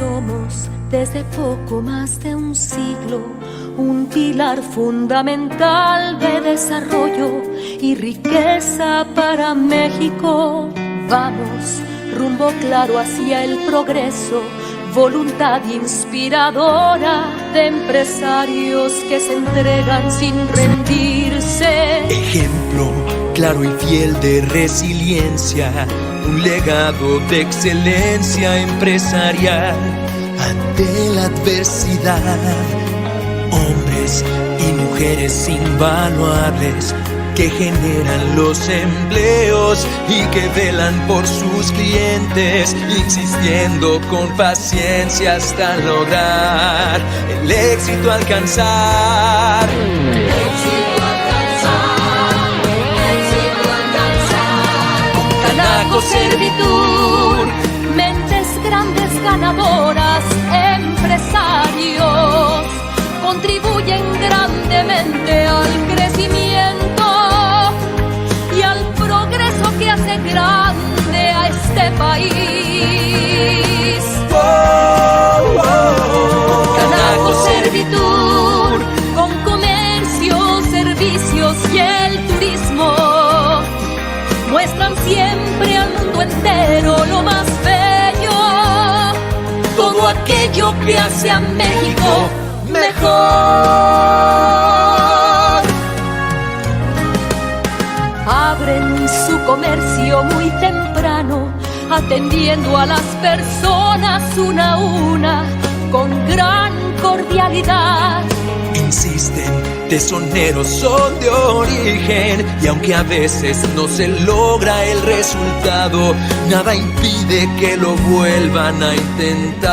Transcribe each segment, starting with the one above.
Somos desde poco más de un siglo un pilar fundamental de desarrollo y riqueza para México. Vamos rumbo claro hacia el progreso, voluntad inspiradora de empresarios que se entregan sin rendirse. Ejemplo claro y fiel de resiliencia, un legado de excelencia empresarial ante la adversidad. Hombres y mujeres invaluables que generan los empleos y que velan por sus clientes, insistiendo con paciencia hasta lograr el éxito alcanzar. Concanaco Servitur, mentes grandes ganadoras, empresarios, contribuyen grandemente al crecimiento y al progreso que hace grande a este país. Concanaco Servitur, con comercio, servicios y el turismo, muestran siempre al mundo entero lo más bello, todo aquello que hace a México mejor. Abren su comercio muy temprano, atendiendo a las personas una a una con gran cordialidad. Insisten, tesoneros son de origen, y aunque a veces no se logra el resultado, nada impide que lo vuelvan a intentar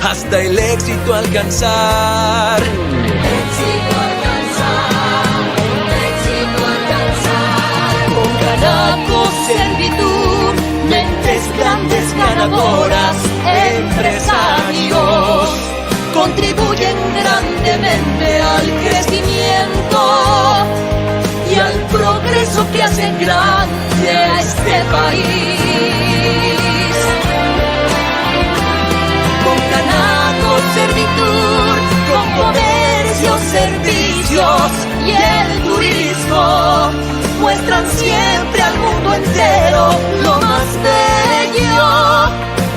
hasta el éxito alcanzar. Éxito alcanzar, éxito alcanzar. Concanaco Servitur, mentes grandes ganadoras, empresarios, contribuyen grandemente al crecimiento y al progreso que hace grande a este país. Concanaco Servitur, con comercio, servicios y el turismo, muestran siempre al mundo entero lo más bello,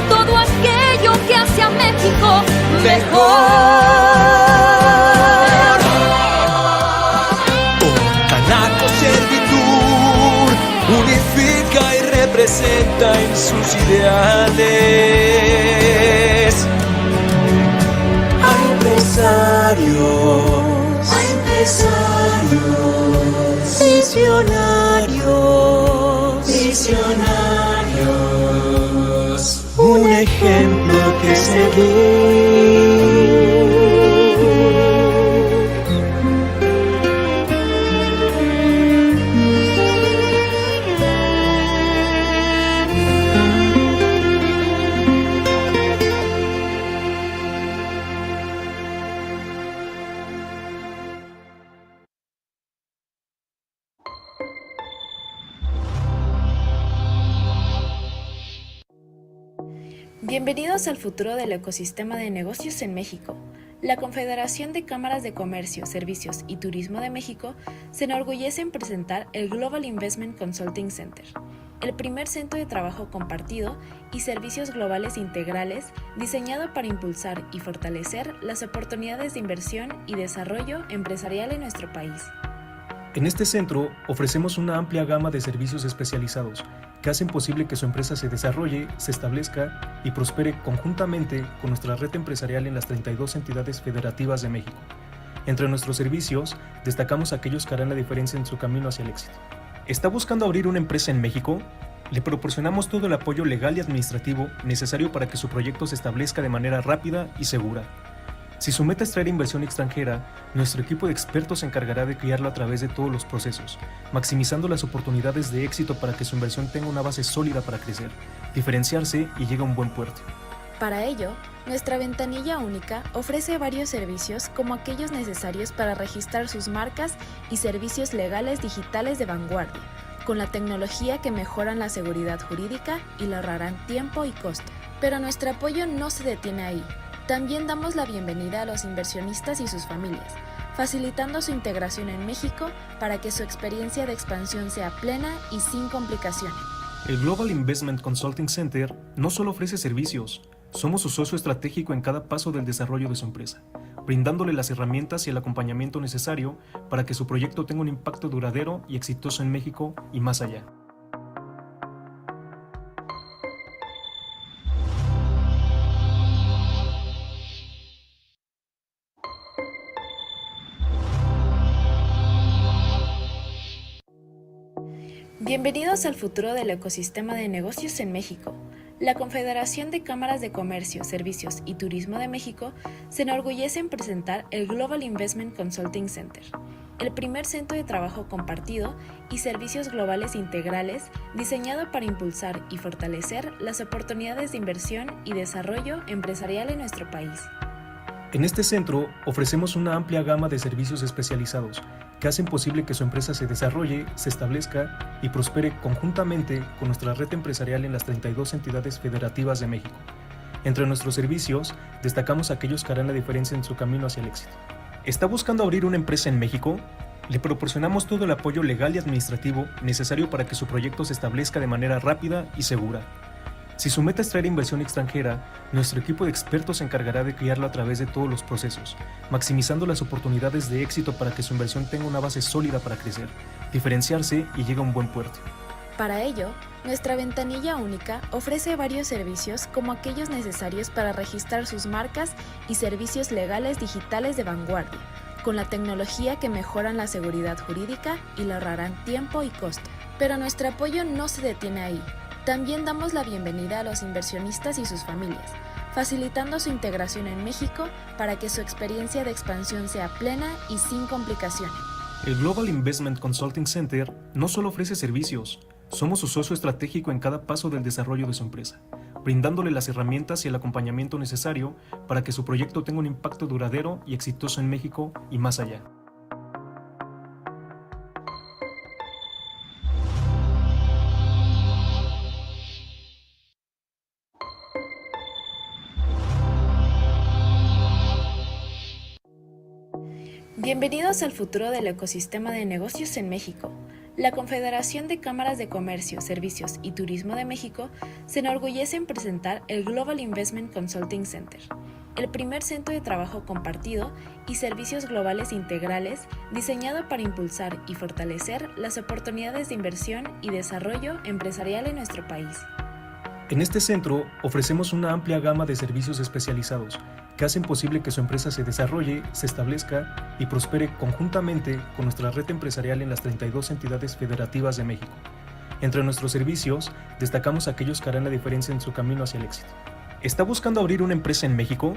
todo aquello que hace a México mejor. Concanaco Servitur unifica y representa en sus ideales a empresarios, visionarios, un ejemplo que seguir. Bienvenidos al futuro del ecosistema de negocios en México. La Confederación de Cámaras de Comercio, Servicios y Turismo de México se enorgullece en presentar el Global Investment Consulting Center, el primer centro de trabajo compartido y servicios globales integrales diseñado para impulsar y fortalecer las oportunidades de inversión y desarrollo empresarial en nuestro país. En este centro ofrecemos una amplia gama de servicios especializados que hacen posible que su empresa se desarrolle, se establezca y prospere conjuntamente con nuestra red empresarial en las 32 entidades federativas de México. Entre nuestros servicios, destacamos aquellos que harán la diferencia en su camino hacia el éxito. ¿Está buscando abrir una empresa en México? Le proporcionamos todo el apoyo legal y administrativo necesario para que su proyecto se establezca de manera rápida y segura. Si su meta es traer inversión extranjera, nuestro equipo de expertos se encargará de guiarlo a través de todos los procesos, maximizando las oportunidades de éxito para que su inversión tenga una base sólida para crecer, diferenciarse y llegue a un buen puerto. Para ello, nuestra ventanilla única ofrece varios servicios como aquellos necesarios para registrar sus marcas y servicios legales digitales de vanguardia, con la tecnología que mejoran la seguridad jurídica y le ahorrarán tiempo y costo. Pero nuestro apoyo no se detiene ahí. También damos la bienvenida a los inversionistas y sus familias, facilitando su integración en México para que su experiencia de expansión sea plena y sin complicaciones. El Global Investment Consulting Center no solo ofrece servicios, somos su socio estratégico en cada paso del desarrollo de su empresa, brindándole las herramientas y el acompañamiento necesario para que su proyecto tenga un impacto duradero y exitoso en México y más allá. Bienvenidos al futuro del ecosistema de negocios en México. La Confederación de Cámaras de Comercio, Servicios y Turismo de México se enorgullece en presentar el Global Investment Consulting Center, el primer centro de trabajo compartido y servicios globales integrales diseñado para impulsar y fortalecer las oportunidades de inversión y desarrollo empresarial en nuestro país. En este centro ofrecemos una amplia gama de servicios especializados que hacen posible que su empresa se desarrolle, se establezca y prospere conjuntamente con nuestra red empresarial en las 32 entidades federativas de México. Entre nuestros servicios, destacamos aquellos que harán la diferencia en su camino hacia el éxito. ¿Está buscando abrir una empresa en México? Le proporcionamos todo el apoyo legal y administrativo necesario para que su proyecto se establezca de manera rápida y segura. Si su meta es traer inversión extranjera, nuestro equipo de expertos se encargará de guiarlo a través de todos los procesos, maximizando las oportunidades de éxito para que su inversión tenga una base sólida para crecer, diferenciarse y llegue a un buen puerto. Para ello, nuestra ventanilla única ofrece varios servicios como aquellos necesarios para registrar sus marcas y servicios legales digitales de vanguardia, con la tecnología que mejoran la seguridad jurídica y le ahorrarán tiempo y costo. Pero nuestro apoyo no se detiene ahí. También damos la bienvenida a los inversionistas y sus familias, facilitando su integración en México para que su experiencia de expansión sea plena y sin complicaciones. El Global Investment Consulting Center no solo ofrece servicios, somos su socio estratégico en cada paso del desarrollo de su empresa, brindándole las herramientas y el acompañamiento necesario para que su proyecto tenga un impacto duradero y exitoso en México y más allá. Bienvenidos al futuro del ecosistema de negocios en México. La Confederación de Cámaras de Comercio, Servicios y Turismo de México se enorgullece en presentar el Global Investment Consulting Center, el primer centro de trabajo compartido y servicios globales integrales diseñado para impulsar y fortalecer las oportunidades de inversión y desarrollo empresarial en nuestro país. En este centro ofrecemos una amplia gama de servicios especializados que hacen posible que su empresa se desarrolle, se establezca y prospere conjuntamente con nuestra red empresarial en las 32 entidades federativas de México. Entre nuestros servicios, destacamos aquellos que harán la diferencia en su camino hacia el éxito. ¿Está buscando abrir una empresa en México?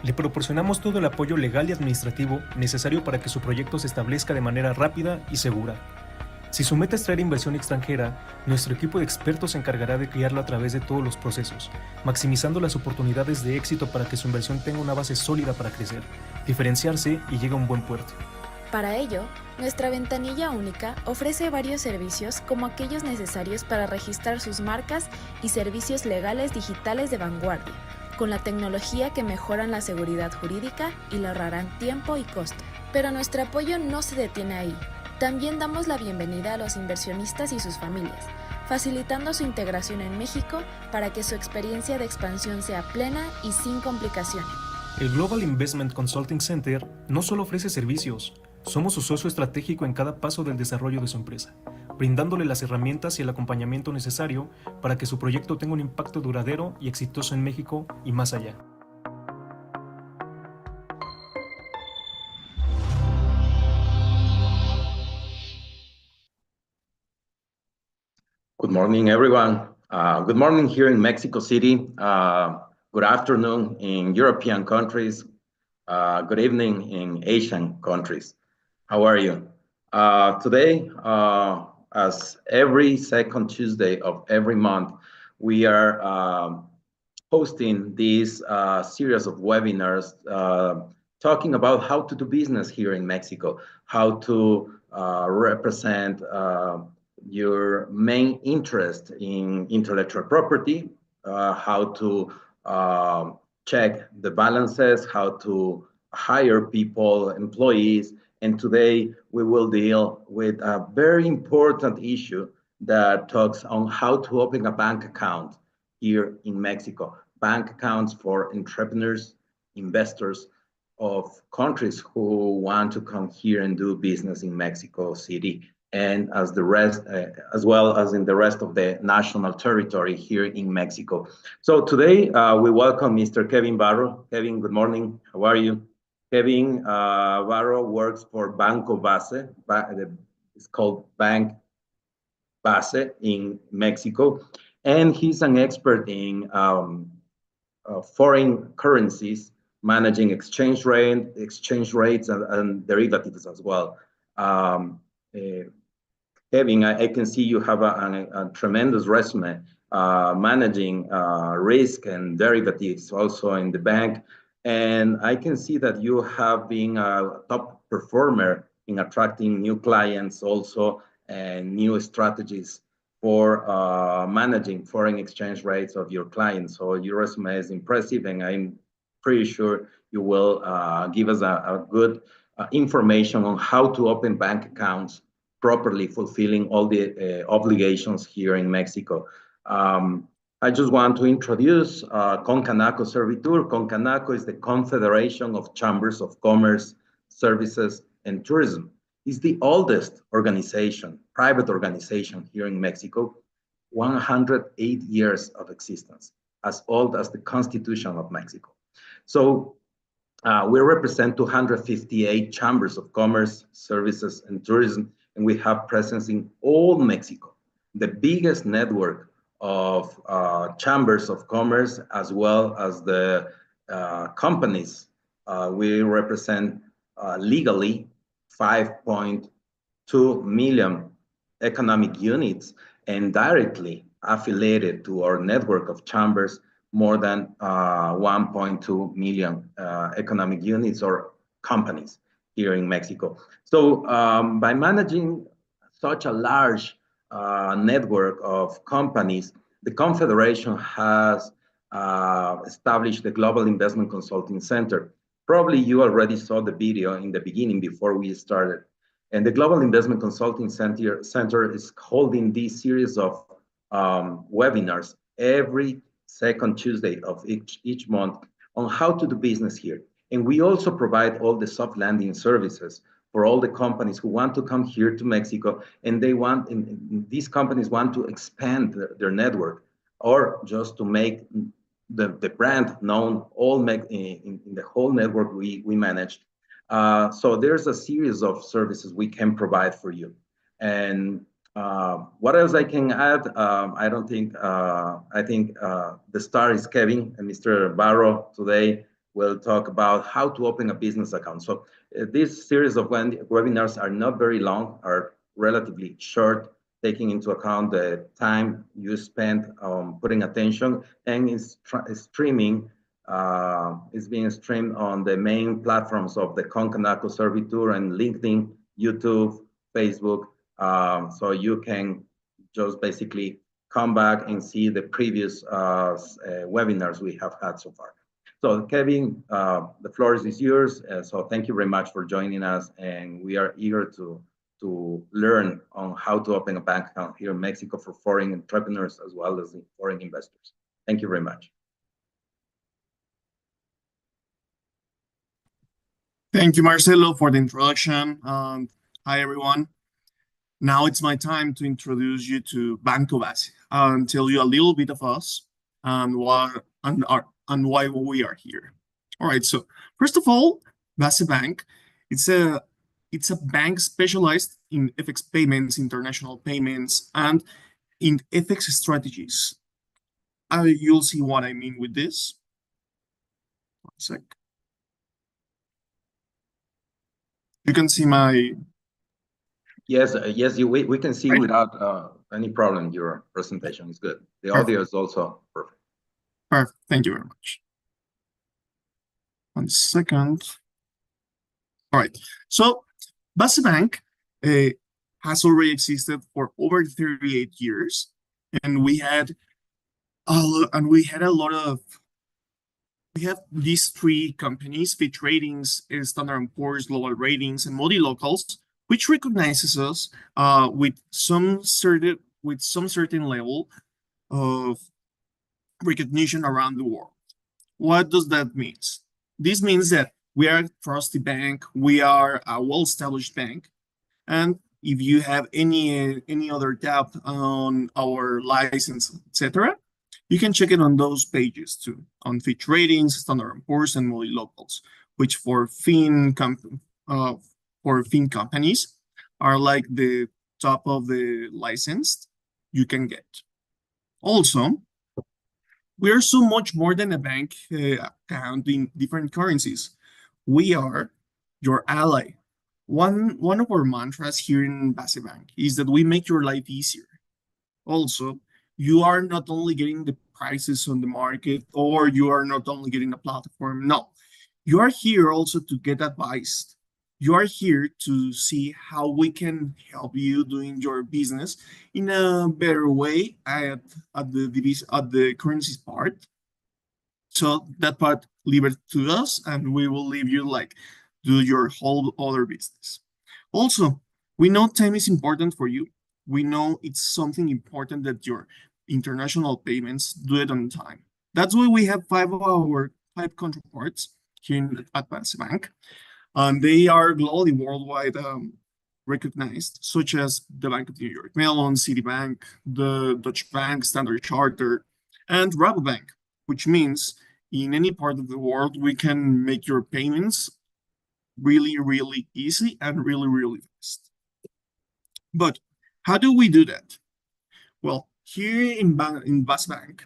Le proporcionamos todo el apoyo legal y administrativo necesario para que su proyecto se establezca de manera rápida y segura. Si su meta es traer inversión extranjera, nuestro equipo de expertos se encargará de guiarlo a través de todos los procesos, maximizando las oportunidades de éxito para que su inversión tenga una base sólida para crecer, diferenciarse y llegue a un buen puerto. Para ello, nuestra ventanilla única ofrece varios servicios como aquellos necesarios para registrar sus marcas y servicios legales digitales de vanguardia, con la tecnología que mejoran la seguridad jurídica y le ahorrarán tiempo y costo. Pero nuestro apoyo no se detiene ahí. También damos la bienvenida a los inversionistas y sus familias, facilitando su integración en México para que su experiencia de expansión sea plena y sin complicaciones. El Global Investment Consulting Center no solo ofrece servicios, somos su socio estratégico en cada paso del desarrollo de su empresa, brindándole las herramientas y el acompañamiento necesario para que su proyecto tenga un impacto duradero y exitoso en México y más allá. Good morning, everyone. Good morning here in Mexico City. Good afternoon in European countries. Good evening in Asian countries. How are you? Today, as every second Tuesday of every month, we are hosting this series of webinars talking about how to do business here in Mexico, how to represent your main interest in intellectual property, how to check the balances, how to hire people, employees. And today we will deal with a very important issue that talks on how to open a bank account here in Mexico. Bank accounts for entrepreneurs, investors of countries who want to come here and do business in Mexico City, and as well as in the rest of the national territory here in Mexico. So today we welcome Mr. Kevin Barro. Kevin, good morning. How are you? Kevin Barro works for Banco Base. It's called Bank Base in Mexico, and he's an expert in foreign currencies, managing exchange rates, and derivatives as well. Kevin, I can see you have a tremendous resume managing risk and derivatives also in the bank. And I can see that you have been a top performer in attracting new clients also and new strategies for managing foreign exchange rates of your clients. So your resume is impressive, and I'm pretty sure you will give us a good information on how to open bank accounts properly, fulfilling all the obligations here in Mexico. I just want to introduce Concanaco Servitur. Concanaco is the Confederation of Chambers of Commerce, Services, and Tourism. It's the oldest organization, private organization here in Mexico, 108 years of existence, as old as the Constitution of Mexico. So we represent 258 chambers of commerce, services, and tourism, and we have presence in all Mexico, the biggest network of chambers of commerce, as well as the companies. We represent legally 5.2 million economic units, and directly affiliated to our network of chambers, more than 1.2 million economic units or companies here in Mexico. So by managing such a large network of companies, the Confederation has established the Global Investment Consulting Center. Probably you already saw the video in the beginning before we started. And the Global Investment Consulting Center is holding this series of webinars every second Tuesday of each month on how to do business here. And we also provide all the soft landing services for all the companies who want to come here to Mexico, and these companies want to expand their network, or just to make the brand known in the whole network we manage. So there's a series of services we can provide for you. And what else I can add? I think the star is Kevin, and Mr. Barro today will talk about how to open a business account. So this series of webinars are not very long, are relatively short, taking into account the time you spend putting attention, and is being streamed on the main platforms of the Concanaco Servitur and LinkedIn, YouTube, Facebook. So you can just basically come back and see the previous webinars we have had so far. So Kevin, the floor is yours. So thank you very much for joining us, and we are eager to learn on how to open a bank account here in Mexico for foreign entrepreneurs as well as foreign investors. Thank you very much. Thank you, Marcelo, for the introduction. Hi, everyone. Now it's my time to introduce you to Banco Base and tell you a little bit of us and why we are here. All right, so first of all, Base Bank, it's a bank specialized in FX payments, international payments, and in FX strategies. You'll see what I mean with this. One sec. You can see my... Yes, we can see without any problem. Your presentation is good. The audio is also perfect. Perfect. Thank you very much. 1 second. All right. So Base Bank has already existed for over 38 years, and we had a lot of we have these three companies: Fitch Ratings, Standard & Poor's, Global Ratings, and Multilocals, which recognizes us with some certain level of recognition around the world. What does that mean? This means that we are a trusted bank, we are a well-established bank, and if you have any other doubt on our license, etc., you can check it on those pages too, on Fitch Ratings, Standard & Poor's, and Multilocals, which for fin companies are like the top of the licensed you can get. Also, we are so much more than a bank account in different currencies. We are your ally. One of our mantras here in Base Bank is that we make your life easier. Also, you are not only getting the prices on the market, or you are not only getting a platform. No, you are here also to get advice. You are here to see how we can help you doing your business in a better way at the currencies part. So that part, leave it to us, and we will leave you like do your whole other business. Also, we know time is important for you. We know it's something important that your international payments do it on time. That's why we have five counterparts here at Base Bank, and they are globally worldwide recognized, such as the Bank of New York Mellon, Citibank, the Dutch Bank, Standard Chartered, and Rabobank, which means in any part of the world, we can make your payments really, really easy and really, really fast. But how do we do that? Well, here in Base Bank,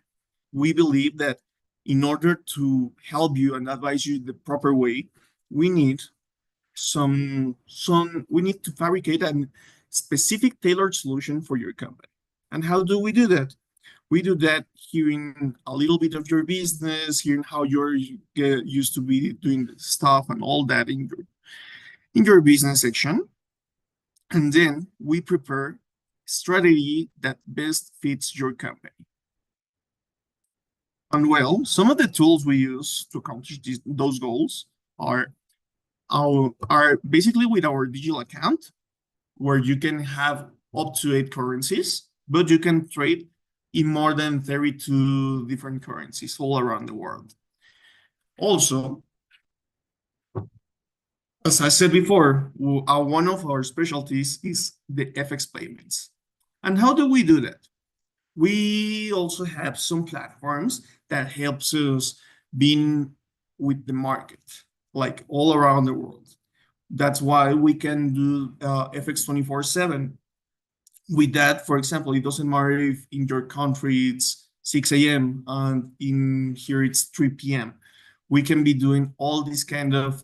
we believe that in order to help you and advise you the proper way, we need we need to fabricate a specific tailored solution for your company. And how do we do that? We do that hearing a little bit of your business, hearing how you're used to be doing stuff and all that in your business section. And then we prepare strategy that best fits your company. And well, some of the tools we use to accomplish those goals are basically with our digital account, where you can have up to 8 currencies, but you can trade in more than 32 different currencies all around the world. Also, as I said before, one of our specialties is the FX payments. And how do we do that? We also have some platforms that helps us being with the market, like all around the world. That's why we can do FX 24/7. With that, for example, it doesn't matter if in your country it's 6 a.m. and in here it's 3 p.m. We can be doing all these kind of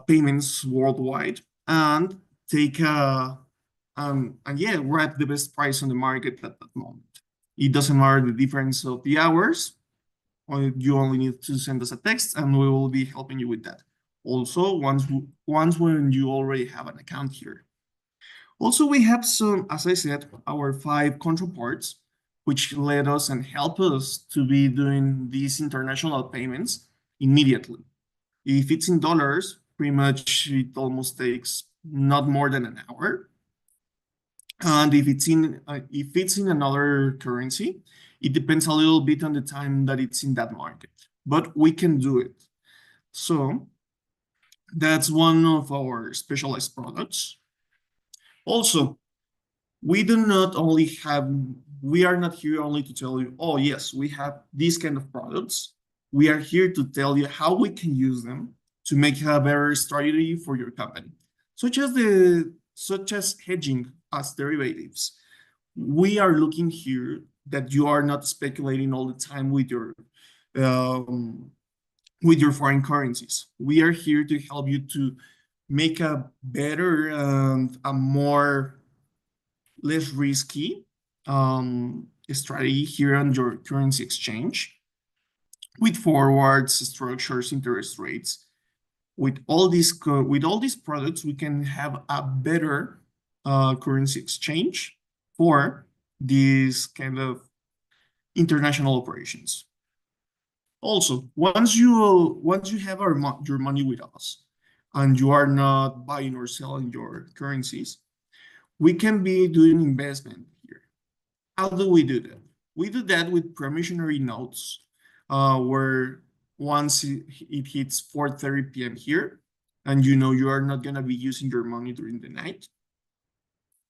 payments worldwide and take and yeah, we're at the best price on the market at that moment. It doesn't matter the difference of the hours. You only need to send us a text and we will be helping you with that. Also, once when you already have an account here. Also, we have some, as I said, our 5 counterparts, which let us and help us to be doing these international payments immediately. If it's in dollars, pretty much it almost takes not more than an hour. And if it's in another currency, it depends a little bit on the time that it's in that market, but we can do it. So that's one of our specialized products. Also, we are not here only to tell you, oh yes, we have these kind of products. We are here to tell you how we can use them to make a better strategy for your company, such as hedging as derivatives. We are looking here that you are not speculating all the time with your foreign currencies. We are here to help you to make a better and a less risky strategy here on your currency exchange with forwards, structures, interest rates. With all these products, we can have a better currency exchange for these kind of international operations. Also, once you have your money with us, and you are not buying or selling your currencies, we can be doing investment here. How do we do that? We do that with promissory notes, where once it hits 4:30 p.m. here, and you know you are not gonna be using your money during the night,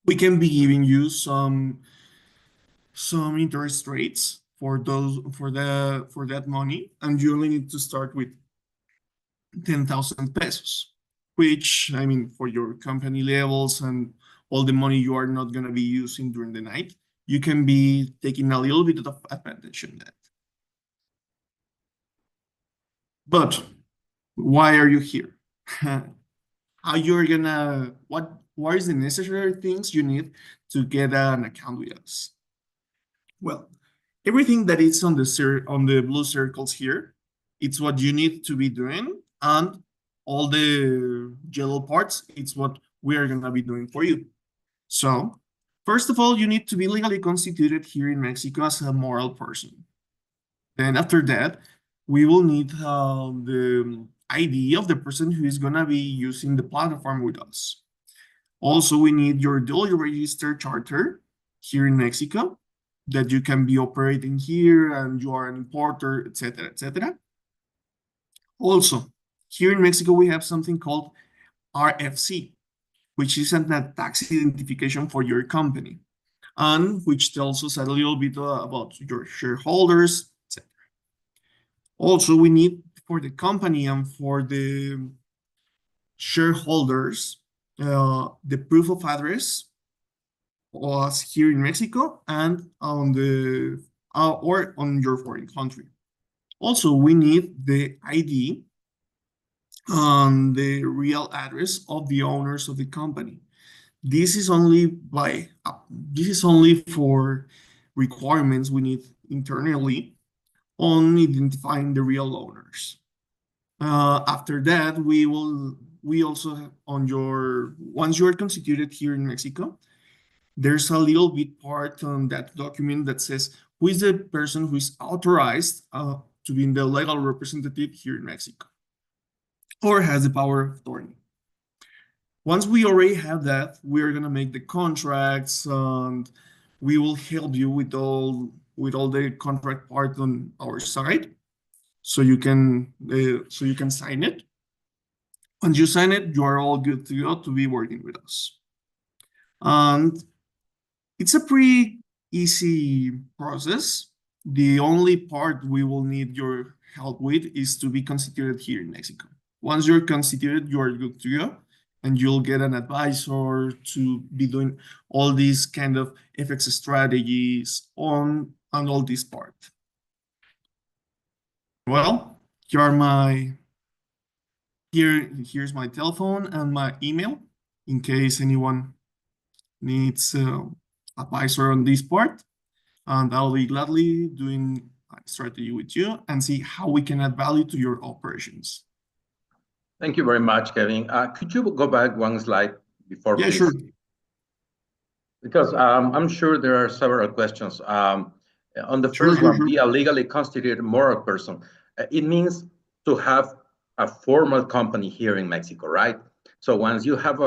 we can be giving you some interest rates for that money, and you only need to start with 10,000 pesos, which, I mean, for your company levels and all the money you are not going to be using during the night, you can be taking a little bit of advantage in that. But why are you here? How you're gonna, what is the necessary things you need to get an account with us? Well, everything that is on the blue circles here, it's what you need to be doing, and all the yellow parts, it's what we are gonna be doing for you. So, first of all, you need to be legally constituted here in Mexico as a moral person. Then after that, we will need the ID of the person who is gonna be using the platform with us. Also, we need your duly registered charter here in Mexico, that you can be operating here and you are an importer, etc., etc. Also, here in Mexico, we have something called RFC, which is a tax identification for your company, and which tells us a little bit about your shareholders, etc. Also, we need for the company and for the shareholders the proof of address was here in Mexico and on the or on your foreign country. Also, we need the ID and the real address of the owners of the company. This is only for requirements we need internally on identifying the real owners. After that, we also have once you are constituted here in Mexico, there's a little bit part on that document that says who is the person who is authorized to be the legal representative here in Mexico, or has the power of attorney. Once we already have that, we are gonna make the contracts, and we will help you with all the contract part on our side, so you can sign it. Once you sign it, you are all good to go to be working with us. And it's a pretty easy process. The only part we will need your help with is to be constituted here in Mexico. Once you're constituted, you are good to go, and you'll get an advisor to be doing all these kind of FX strategies on all this part. Well, here's my telephone and my email in case anyone needs advisor on this part, and I'll be gladly doing a strategy with you and see how we can add value to your operations. Thank you very much, Kevin. Could you go back one slide before, Yeah, please? sure. Because I'm sure there are several questions. On the first one, be a legally constituted moral person. It means to have a formal company here in Mexico, right? So once you have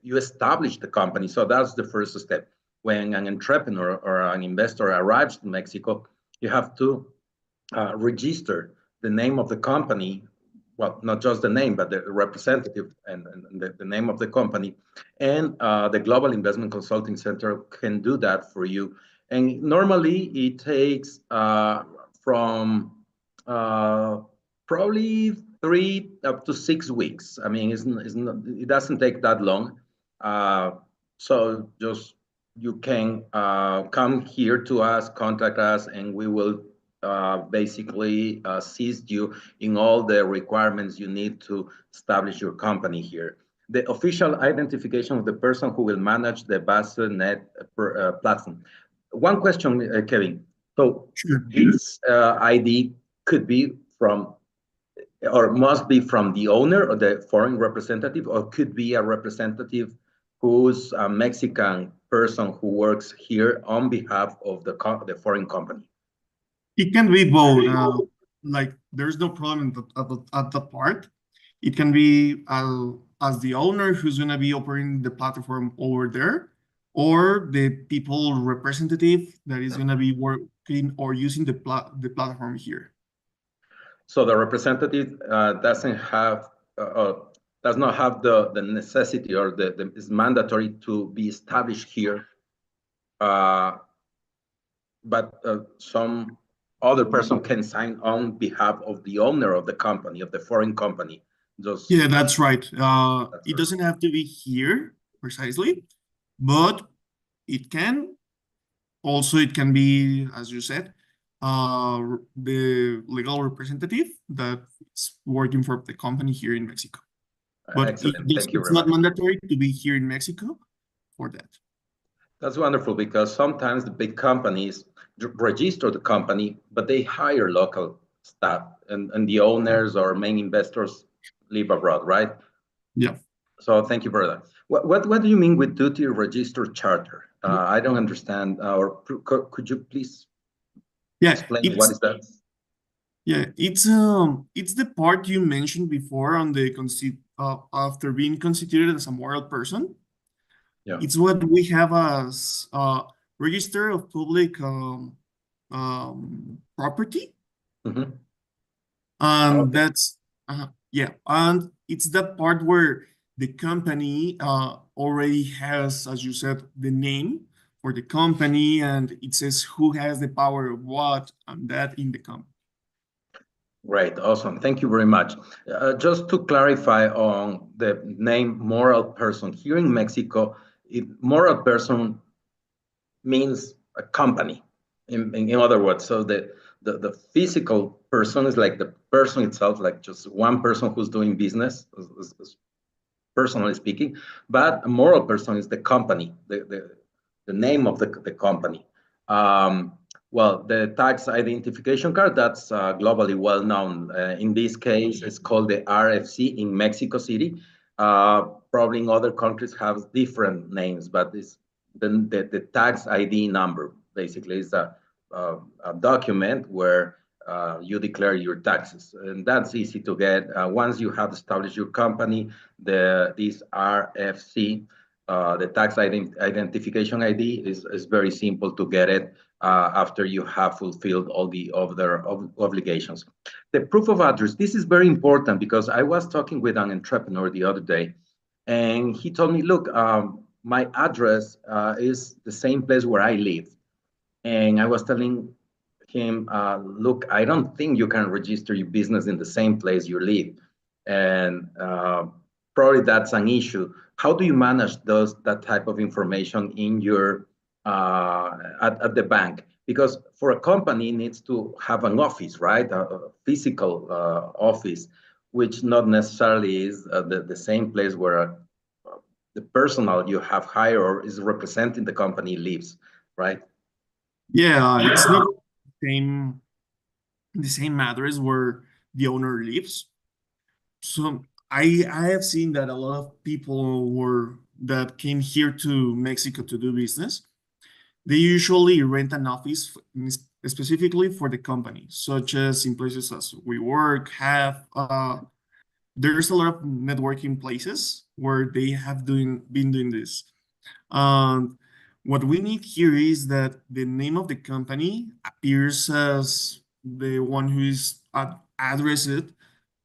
you establish the company, so that's the first step. When an entrepreneur or an investor arrives in Mexico, you have to register the name of the company. Well, not just the name, but the representative and the name of the company. And the Global Investment Consulting Center can do that for you. And normally it takes from probably 3 up to 6 weeks. I mean, it doesn't take that long. So just you can come here to us, contact us, and we will basically assist you in all the requirements you need to establish your company here. The official identification of the person who will manage the BaseNet platform. One question, Kevin. So this ID could be from, or must be from the owner or the foreign representative, or could be a representative who's a Mexican person who works here on behalf of the foreign company? It can be both. Like there's no problem at the part. It can be as the owner who's gonna be operating the platform over there, or the people representative that is gonna be working or using the platform here. So the representative does not have the necessity or is mandatory to be established here, but some other person can sign on behalf of the owner of the company, of the foreign company. Yeah, that's right. That's It right. doesn't have to be here precisely, but it can. Also, it can be, as you said, the legal representative that's working for the company here in Mexico. But Excellent. Thank you it's very not much. mandatory to be here in Mexico for that. That's wonderful because sometimes the big companies register the company, but they hire local staff and the owners or main investors live abroad, right? Yeah. So thank you for that. What do you mean with duty register charter? I don't understand. Could you please Yeah, explain what is that? it's the part you mentioned before on the after being constituted as a moral person. Yeah. It's what we have as register of public property. Mhm. And Okay. that's yeah, and it's that part where the company already has, as you said, the name for the company, and it says who has the power of what and that in the company. Great, awesome. Thank you very much. Just to clarify on the name moral person, here in Mexico, moral person means a company. In other words, so the physical person is like the person itself, like just one person who's doing business, personally speaking, but a moral person is the company, the name of the company. Well, the tax identification card, that's globally well known. In this case, it's called the RFC in Mexico City. Probably in other countries have different names, but it's the tax ID number basically is a document where you declare your taxes, and that's easy to get. Once you have established your company, this RFC, the tax identification ID, is very simple to get it after you have fulfilled all the other obligations. The proof of address, this is very important because I was talking with an entrepreneur the other day, and he told me, look, my address is the same place where I live. And I was telling him, look, I don't think you can register your business in the same place you live. And probably that's an issue. How do you manage that type of information in your at the bank? Because for a company, it needs to have an office, right? A physical office, which not necessarily is the same place where the personal you have hired or is representing the company lives, right? Yeah, it's not the same address where the owner lives. So I have seen that a lot of people were that came here to Mexico to do business. They usually rent an office specifically for the company, such as in places as we work, have there's a lot of networking places where they have been doing this. And what we need here is that the name of the company appears as the one who is addressed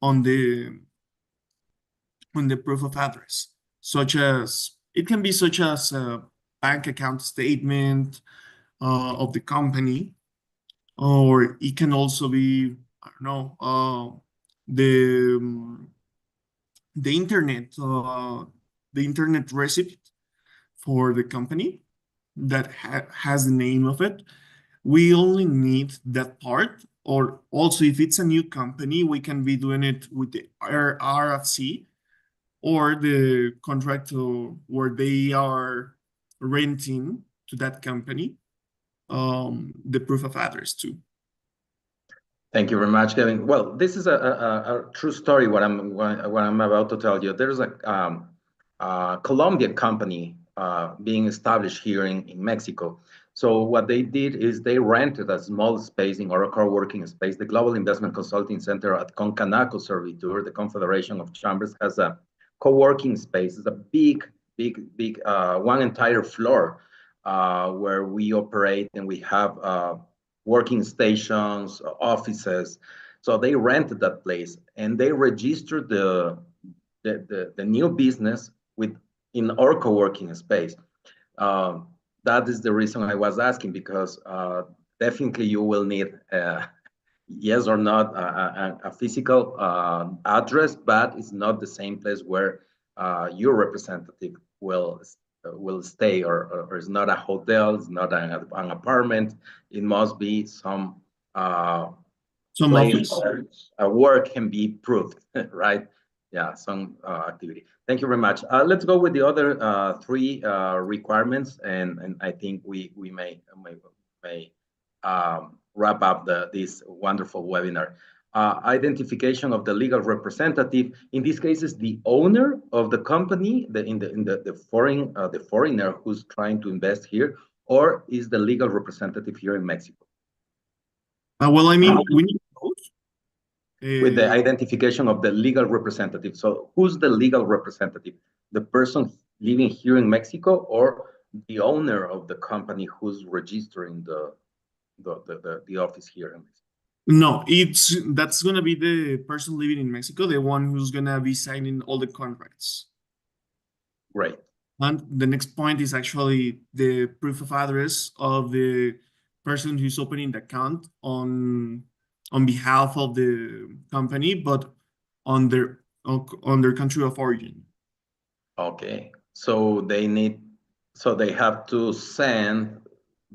on the proof of address, such as it can be such as a bank account statement of the company, or it can also be, I don't know, the um, the internet the internet receipt for the company that has the name of it. We only need that part, or also if it's a new company, we can be doing it with the RFC or the contract where they are renting to that company the proof of address too. Thank you very much, Kevin. Well, this is a true story. What I'm about to tell you. There's a Colombian company being established here in Mexico. So what they did is they rented a small space in our co-working space. The Global Investment Consulting Center at Concanaco Servitur, the Confederation of Chambers, has a co-working space. It's a big one entire floor where we operate, and we have working stations, offices. So they rented that place, and they registered the new business in our co-working space. That is the reason I was asking, because definitely you will need, yes or not, a physical address, but it's not the same place where your representative will stay, or it's not a hotel, it's not an apartment. It must be some place office. where work can be proved, right? Yeah, some activity. Thank you very much. Let's go with the other three requirements, and I think we may wrap up this wonderful webinar. Identification of the legal representative. In this case, is the owner of the company, the foreigner who's trying to invest here, or is the legal representative here in Mexico? Well, I mean, we need both. With the identification of the legal representative. So who's the legal representative? The person living here in Mexico, or the owner of the company who's registering the office here in Mexico? No, that's gonna be the person living in Mexico, the one who's gonna be signing all the contracts. Great. And the next point is actually the proof of address of the person who's opening the account on behalf of the company, but on their country of origin. Okay. So they have to send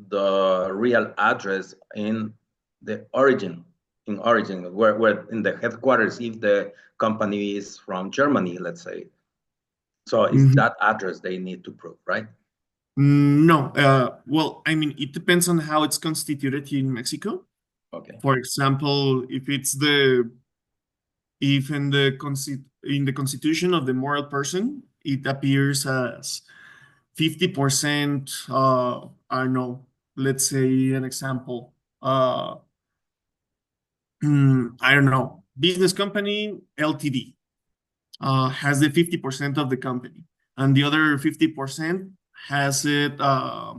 the real address in the origin, where in the headquarters, if the company is from Germany, let's say. So it's that address they need to prove, right? No, well, I mean, it depends on how it's constituted here in Mexico. Okay. For example, if in the constitution of the moral person, it appears as 50%, I don't know, let's say an example. I don't know, business company Ltd. Has the 50% of the company, and the other 50% has it, I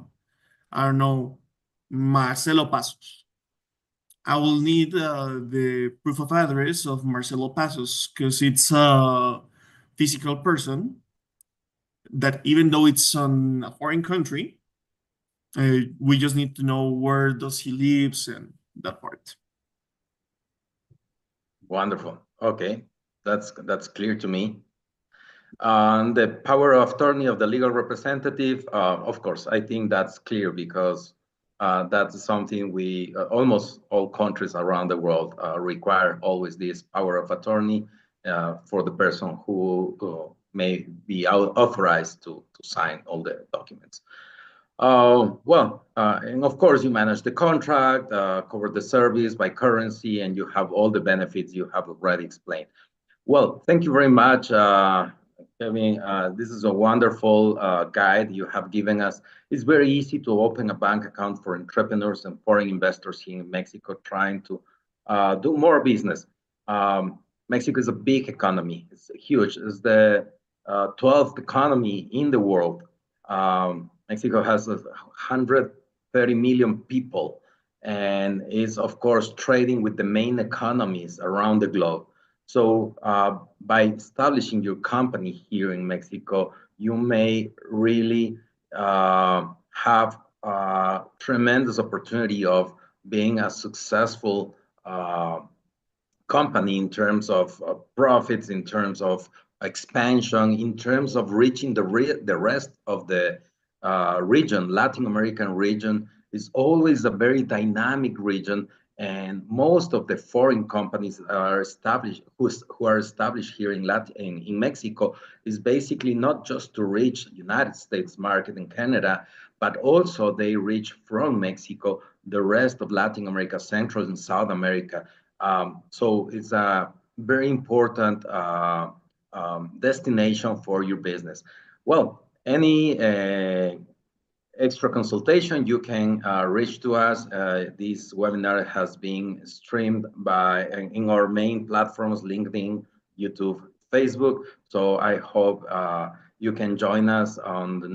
don't know, Marcelo Pasos. I will need the proof of address of Marcelo Pasos, because it's a physical person that, even though it's on a foreign country, we just need to know where does he lives and that part. Wonderful. Okay, that's clear to me. The power of attorney of the legal representative, of course, I think that's clear, because that's something we almost all countries around the world require always this power of attorney for the person who may be authorized to sign all the documents. And of course, you manage the contract, cover the service by currency, and you have all the benefits you have already explained. Well, thank you very much, Kevin. This is a wonderful guide you have given us. It's very easy to open a bank account for entrepreneurs and foreign investors here in Mexico trying to do more business. Mexico is a big economy. It's huge. It's the 12th economy in the world. Mexico has 130 million people, and is, of course, trading with the main economies around the globe. So by establishing your company here in Mexico, you may really have a tremendous opportunity of being a successful company in terms of profits, in terms of expansion, in terms of reaching the rest of the region. Latin American region is always a very dynamic region, and most of the foreign companies are established who are established here in Mexico is basically not just to reach United States market and Canada, but also they reach from Mexico the rest of Latin America, Central and South America. So it's a very important destination for your business. Well, any extra consultation, you can reach to us. This webinar has been streamed in our main platforms, LinkedIn, YouTube, Facebook. So I hope you can join us on the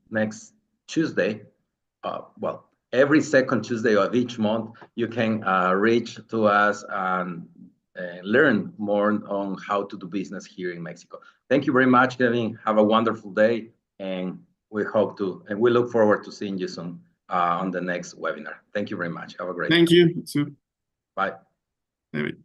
next Tuesday. Well, every second Tuesday of each month, you can reach to us and learn more on how to do business here in Mexico. Thank you very much, Kevin. Have a wonderful day, and we look forward to seeing you soon on the next webinar. Thank you very much. Have a great day. Thank you. Bye. David.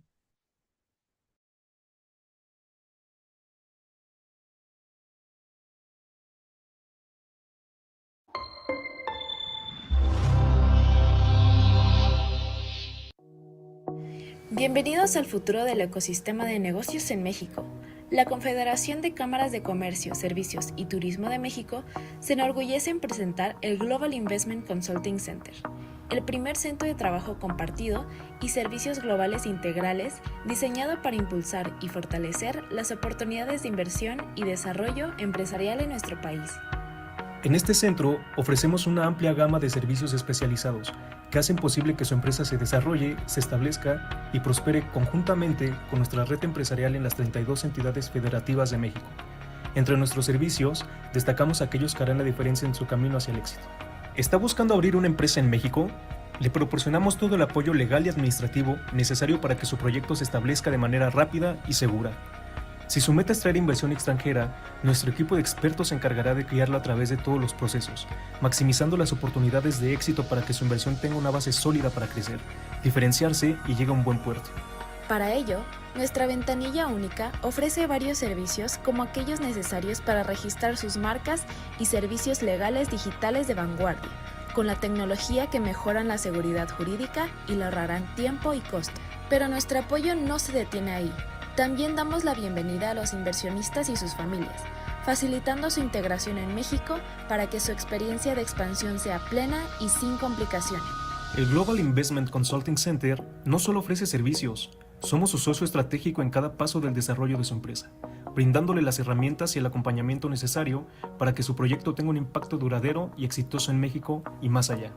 Bienvenidos al futuro del ecosistema de negocios en México. La Confederación de Cámaras de Comercio, Servicios y Turismo de México se enorgullece en presentar el Global Investment Consulting Center, el primer centro de trabajo compartido y servicios globales integrales diseñado para impulsar y fortalecer las oportunidades de inversión y desarrollo empresarial en nuestro país. En este centro ofrecemos una amplia gama de servicios especializados que hacen posible que su empresa se desarrolle, se establezca y prospere conjuntamente con nuestra red empresarial en las 32 entidades federativas de México. Entre nuestros servicios, destacamos aquellos que harán la diferencia en su camino hacia el éxito. ¿Está buscando abrir una empresa en México? Le proporcionamos todo el apoyo legal y administrativo necesario para que su proyecto se establezca de manera rápida y segura. Si su meta es traer inversión extranjera, nuestro equipo de expertos se encargará de guiarlo a través de todos los procesos, maximizando las oportunidades de éxito para que su inversión tenga una base sólida para crecer, diferenciarse y llegue a un buen puerto. Para ello, nuestra ventanilla única ofrece varios servicios como aquellos necesarios para registrar sus marcas y servicios legales digitales de vanguardia, con la tecnología que mejoran la seguridad jurídica y le ahorrarán tiempo y costo. Pero nuestro apoyo no se detiene ahí. También damos la bienvenida a los inversionistas y sus familias, facilitando su integración en México para que su experiencia de expansión sea plena y sin complicaciones. El Global Investment Consulting Center no solo ofrece servicios, somos su socio estratégico en cada paso del desarrollo de su empresa, brindándole las herramientas y el acompañamiento necesario para que su proyecto tenga un impacto duradero y exitoso en México y más allá.